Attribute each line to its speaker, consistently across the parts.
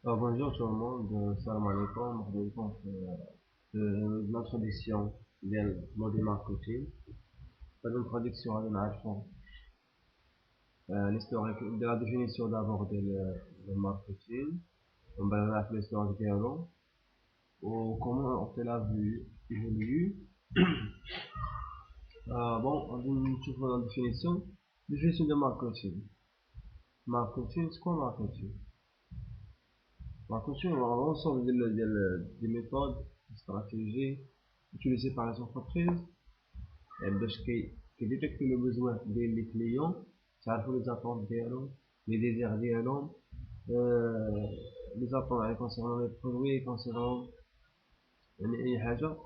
Speaker 1: Bonjour tout le monde, salam alaikum, l'introduction du mode marketing. L'introduction à l'historique de la définition d'abord du marketing. On va faire l'historique dialogue ou comment on fait la vue évolue. Bon, on va la définition de marketing. Marketing, c'est quoi marketing? Marketing, on va l'ensemble des méthodes, des stratégies utilisées par les entreprises باش كيديتيكتي لو بوزوان ديال لي كليون تعرفوا لي زاتون ديالهم لي ديزير ديالهم لي زاتون يعني كونسيرون لي برودوي كونسيرون يعني اي حاجه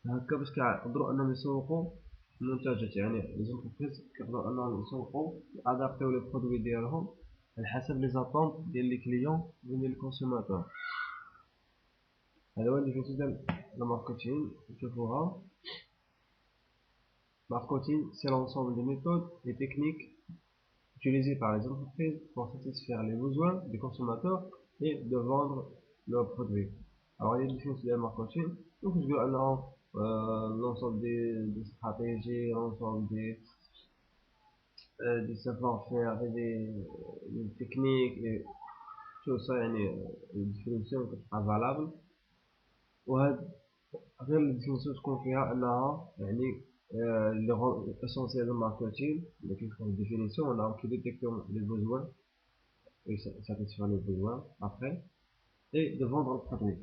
Speaker 1: هكا باش كيقدروا انهم يسوقوا المنتجات يعني لي زونتربريز كيقدروا انهم يسوقوا يادابتيو لي برودوي ديالهم على حسب لي زاتون ديال لي كليون ديال لي كونسوماتور. هذا هو اللي فيه ديال الماركتينغ نشوفوها. Marketing, c'est l'ensemble des méthodes et techniques utilisées par les entreprises pour satisfaire les besoins des consommateurs et de vendre leurs produits. Alors, il y a des définitions de marketing. Donc, je veux alors l'ensemble des stratégies, l'ensemble des savoir-faire et des techniques et tout ça, il y a une définition qui est valable. غير الديفينيسيون تكون فيها انها يعني لي رون اسونسيال دو ماركتينغ اللي كيكون الديفينيسيون انهم كيديتيكتيو لي بوزوان et satisfaire les besoins après et de vendre le produit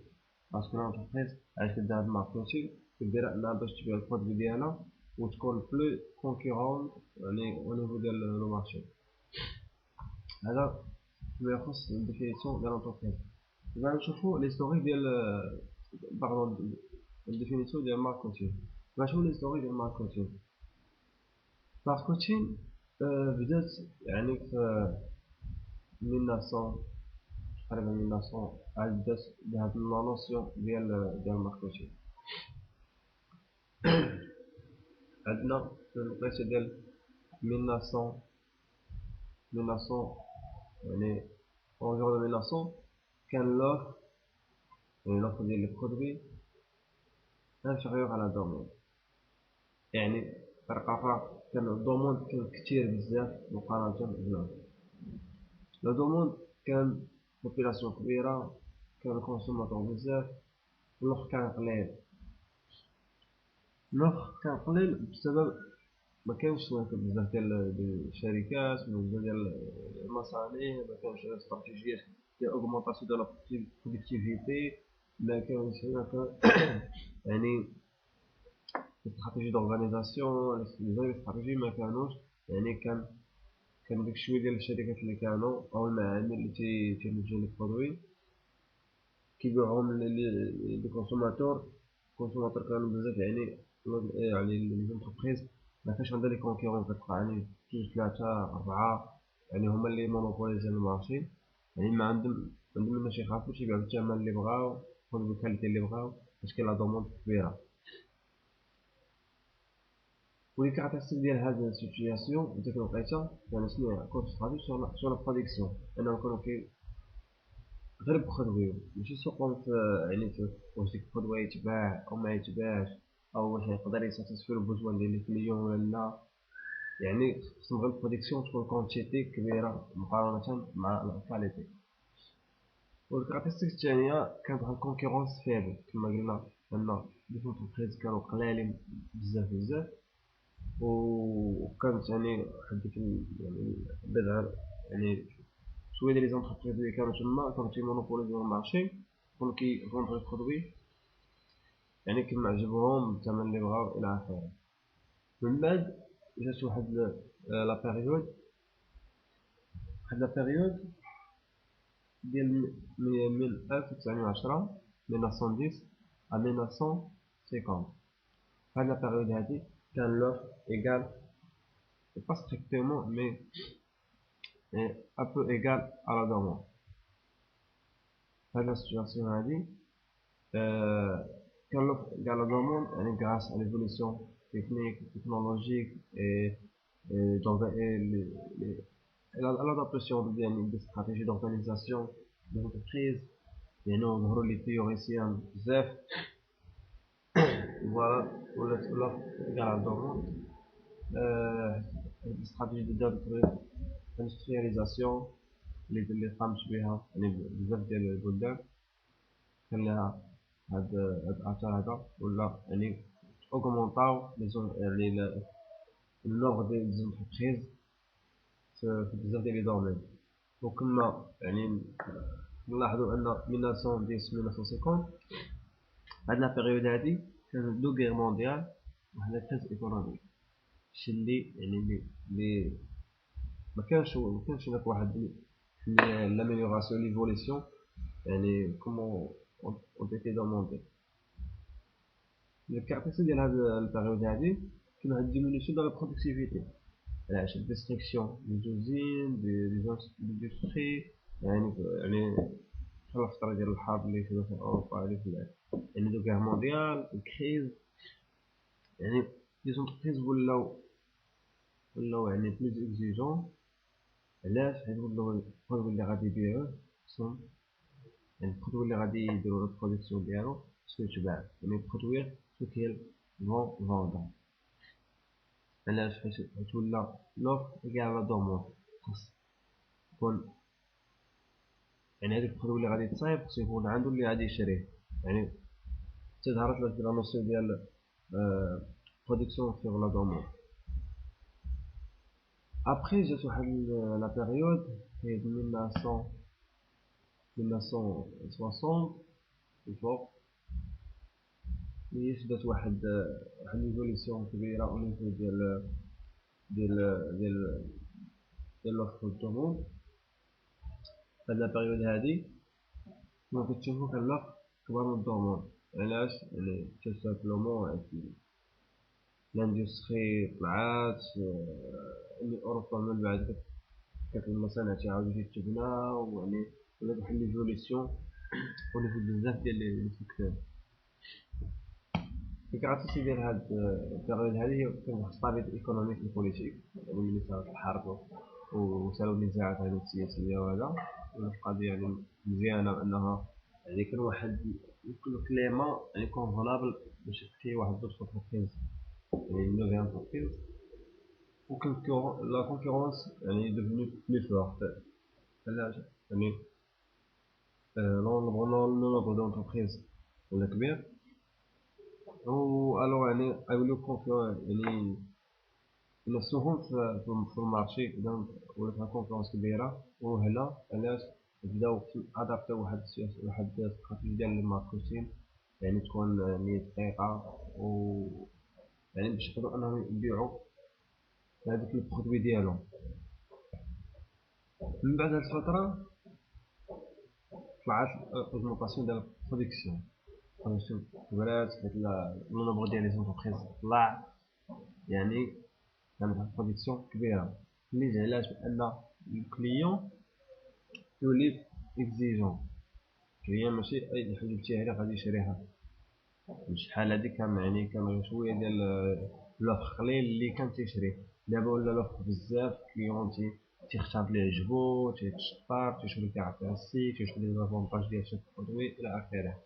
Speaker 1: parce que l'entreprise elle fait de marketing كدير انها باش تبيع البرودوي ديالها وتكون بلو كونكورون يعني au niveau ديال لو مارشي. هذا فيما يخص الديفينيسيون ديال l'entreprise. دابا نشوفو l'historique ديال باردون الديفينيسيون ديال marketing. شنو l'historique ديال marketing؟ marketing بدات يعني في 1900 تقريبا 1900 عاد بدات بهاد لا نوسيون ديال marketing. عندنا في الوقيته ديال 1900 يعني environ 1900 كان لوفر يعني لوفر ديال لي برودوي inférieur à la demande. يعني بطريقة أخرى كان الدوموند كان كتير بزاف مقارنة بالعرض. لو دوموند كان بوبيلاسيون كبيرة كان كونسوماتور بزاف والوفر كان قليل. الوفر كان قليل بسبب مكانش بزاف ديال الشركات بزاف ديال المصانع مكانش استراتيجيات ديال اوغمونطاسيون ديال لا برودكتيفيتي مكانش هناك يعني استراتيجي دورغانيزاسيون لي استراتيجي مكانوش يعني كان داك شويه ديال الشركات اللي كانوا او المعامل اللي تينتجوا لي برودوي كيبيعوهم لي كونسوماتور كانوا بزاف يعني لي زونتربريز مكانش عندها لي كونكورون كتبقى يعني جوج ثلاثة أربعة يعني هما اللي مونوبوليزيو المارشي يعني ما عندهم مناش يخافو تيبيعو بالثمن اللي بغاو بالكاليتي اللي بغاو باش كاين لا دوموند كبيرة. ولي كاركتيرستيك ديال هاد السيتوياسيون ديك الوقيته يعني شنو كونسونطري سور لا برودكسيون انهم كانوا غير برودوي ماشي سوقهم في يعني في واش ديك البرودوي يتباع او ما يتباعش او واش يقدر يساتيسفي البوزوان ديال الكليون ولا لا يعني خصهم غير البرودكسيون تكون كونتيتي كبيره مقارنه مع الكاليتي. والكاركتيرستيك الثانيه كانت واحد الكونكورونس فيبل كما قلنا ان لي زونتربريز كانوا قلالين بزاف وكانت يعني واحد ديك يعني بضع يعني شويه ديال لي زونتربريز اللي كانوا تما كانوا تيمونوبوليزيو المارشي كانوا كيفوندو لي برودوي يعني كيما عجبهم بالثمن اللي بغاو الى اخره. من بعد جات واحد لا بيريود ديال من 1910 1910 à 1950. هاد لا بيريود هادي كان لوفر ايغال pas strictement mais un peu égal à la demande. هاد لا سيتوياسيون هادي كان لوفر égal à la demande يعني grâce à l'évolution technique technologique et l'adaptation des stratégies d'organisation de l'entreprise. يعني ظهروا لي تيوريسيان بزاف. voilà ولا كاع عندهم الاستراتيجي ديال الاندسترياليزاسيون اللي قامت بها يعني بزاف ديال البلدان، كان لها هاد الاثر هذا، ولا يعني اوغمونطاو يعني النوغ ديال زونتربريز في بزاف ديال لي دومين. وكنا يعني نلاحظوا ان 1910 1950 هاد لا بيريود هادي كانت دو غير مونديال وحنا كريز ايكونوميك. الشيء اللي يعني اللي ما كانش هناك واحد لاميليوراسيون ليفوليسيون يعني كومون اون تيتي دوموندي. الكاركتيرستيك ديال هاد البيريود هادي كاين واحد ديمينيسيون دو لا برودكتيفيتي، علاش ديستركسيون دي زوزين دي زوندستري يعني في الفترة ديال الحرب اللي كانت في اوروبا هادي يعني دو غير مونديال الكريز، يعني لي زونتربريز ولاو يعني بلوز اكزيجون. علاش؟ حيت ولاو البرودوي اللي غادي يبيعوه خصهم يعني البرودوي اللي غادي يديرو لا برودكسيون ديالو خصو يتباع، يعني برودوير سو كيل فوندر. علاش؟ حيت ولا لوفر كاع لا دوموند، خاص يكون يعني هاديك البرودوي اللي غادي تصايب خصو يكون عندو اللي غادي يشريه. يعني تظهرت لا نوسيون ديال برودكسيون سيغ لا دوموند. ابخي جات واحد لا بيريود هي 1960 الفوق، اللي شدات واحد ايفوليسيون كبيره او نيفو ديال ديال ديال لوفر والدوموند. هاد لا بيريود هادي كما كتشوفو كان لوفر كبر من الدوموند. علاش؟ يعني تو سامبلومون لاندستري طلعات، يعني اوروبا من بعد كانت المصانع تعاود تبنى، ويعني ولات واحد ليفوليسيون ونيفو بزاف ديال لي سيكتور. الكاركتيرستيك ديال هاد البيريود هادي هي كان واحد ستابيليتي ايكونوميك وبوليتيك، يعني ملي صارت الحرب وسالوا النزاعات هادو السياسية وهذا، ولات القضية يعني مزيانة أنها يعني كان واحد كليما يعني كونفونابل باش تكري واحد دوطخ انتربريز يعني نوفي انتربريز، وكان لا كونكورونس يعني دوفنو بلو فورت. علاش؟ يعني نومبر دونتربريز ولا كبير، و الوغ يعني يوليو كونكورون يعني السهم في المارشي إذا ولات لا كونكورونس كبيرة وهلا. علاش؟ بداو ادابتاو واحد استراتيجي ديال الماركتين يعني تكون يعني دقيقة، و يعني باش يقدروا انهم يبيعوا هذوك البرودوي ديالهم. من بعد هاد الفترة طلعت اوغمونطاسيون ديال البرودكسيون كبرات، حيت لو نومبر ديال لي زونتربريز طلع، يعني كانت البرودكسيون كبيرة اللي جعلات بأن الكليون يولي اكزيجون. الكليون ماشي أي حاجة جبتيها ليه غادي يشريها. شحال هادي كان يعني كان شوية ديال لوفر قليل اللي كان تيشري، دابا ولا لوفر بزاف، الكليون تيختار اللي عجبو، تيتشطر، تيشوف الكاركتيرستيك، تيشوف لي زافونتاج ديال شي برودوي إلى آخره.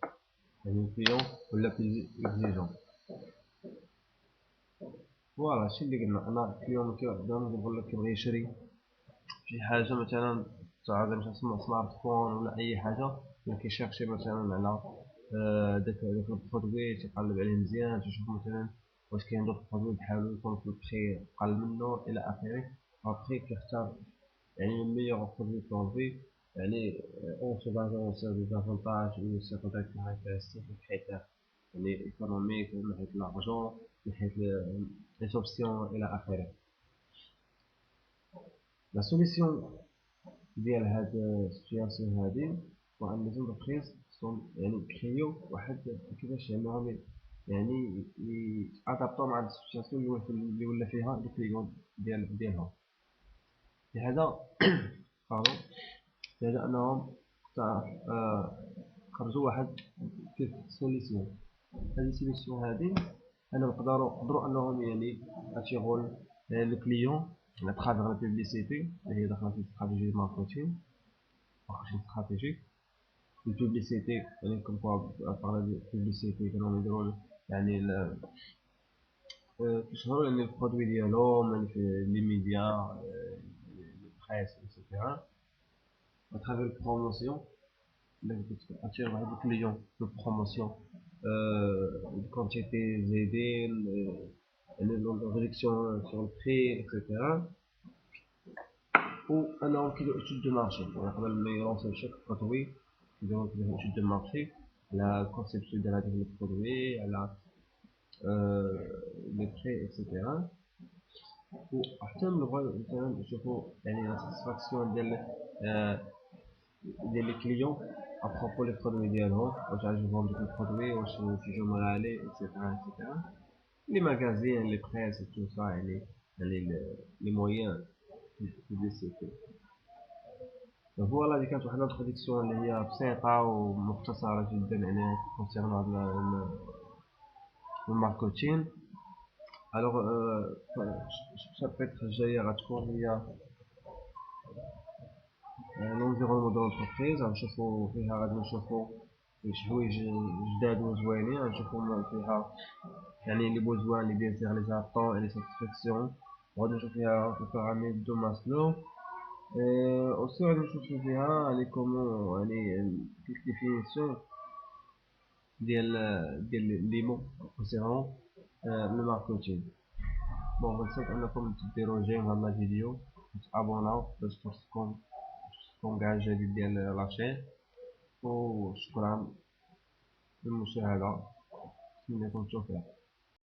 Speaker 1: يعني الكليون ولا بليز اكزيجون. فوالا هادشي اللي قلنا، أنا الكليون دائما كيبغي يشري شي حاجة مثلا تعرض مثلا سمارت فون ولا أي حاجة، ولا كيشيرشي مثلا على داك البرودوي، تيقلب عليه مزيان، تيشوف مثلا واش كاين دوك برودوي بحالو يكون في البخي قل منه إلى آخره. أبخي كيختار يعني الميور برودوي بور في، يعني اون سو بازون سور دي زافونتاج ou certaines caractéristiques من حيث يعني ايكونوميك، من حيث لارجون، من حيث لي اوبسيون إلى آخره. لا سوليسيون ديال هاد السيتوياسيون هادي هو ان لي زونتربريز خصهم يعني كريو واحد كيفاش يعملوهم يعني يادابطو مع هاد السيتوياسيون اللي ولا فيها لي كليون ديالهم. لهذا باردون، لهذا انهم خرجوا واحد كيف سوليسيون. هذه السوليسيون هذه انا نقدروا انهم يعني اتيغول لو كليون à travers la publicité, et dans une stratégie de marketing stratégique. La publicité, يعني comme quoi, à parler de publicité, كانوا يديروا يعني تشهروا يعني البرودوي ديالهم يعني في لي ميديا لي بريس etc. à travers la promotion attirer des clients de promotion quantité aidée la réduction sur le prix etc. وانا كيديروا étude de marché يعني قبل ما يلونسيو شاك برودوي كيديروا étude de marché على الكونسيبسيون ديال هذاك البرودوي على لي بري اكسيتيرا وحتى نبغيو مثلا نشوفوا يعني لا ساتيسفاكسيون ديال لي كليون ابروبو لي برودوي ديالهم واش عجبهم دوك البرودوي واش تيجيو عليه اكسيتيرا اكسيتيرا لي ماغازين لي بريس تو سا يعني لي مويان بوبليسيتي فوالا دي كانت واحد الانتروداكسيون اللي هي بسيطه ومختصره جدا يعني كونسيرنون هاد الماركتين. الوغ الشابتر الجايه غتكون هي لونفيرونمون دو لونتربريز غنشوفو فيها غادي نشوفو شي حوايج جداد وزوينين غنشوفو فيها يعني لي بوزوان لي ديزير لي زاتون لي ساتيسفاكسيون وغادي نشوف فيها البيراميد دو ماسلو اوسي غادي نشوفو فيها يعني كومون يعني ديفينيسيون ديال لي مو كونسيرون لو ماركتينغ. بون غنصيفط انكم ديروا جيم هاد لا فيديو وتابوناو باش توصلكم كاع الجديد ديال لاشين وشكرا للمشاهدة نتمنىكم التوفيق.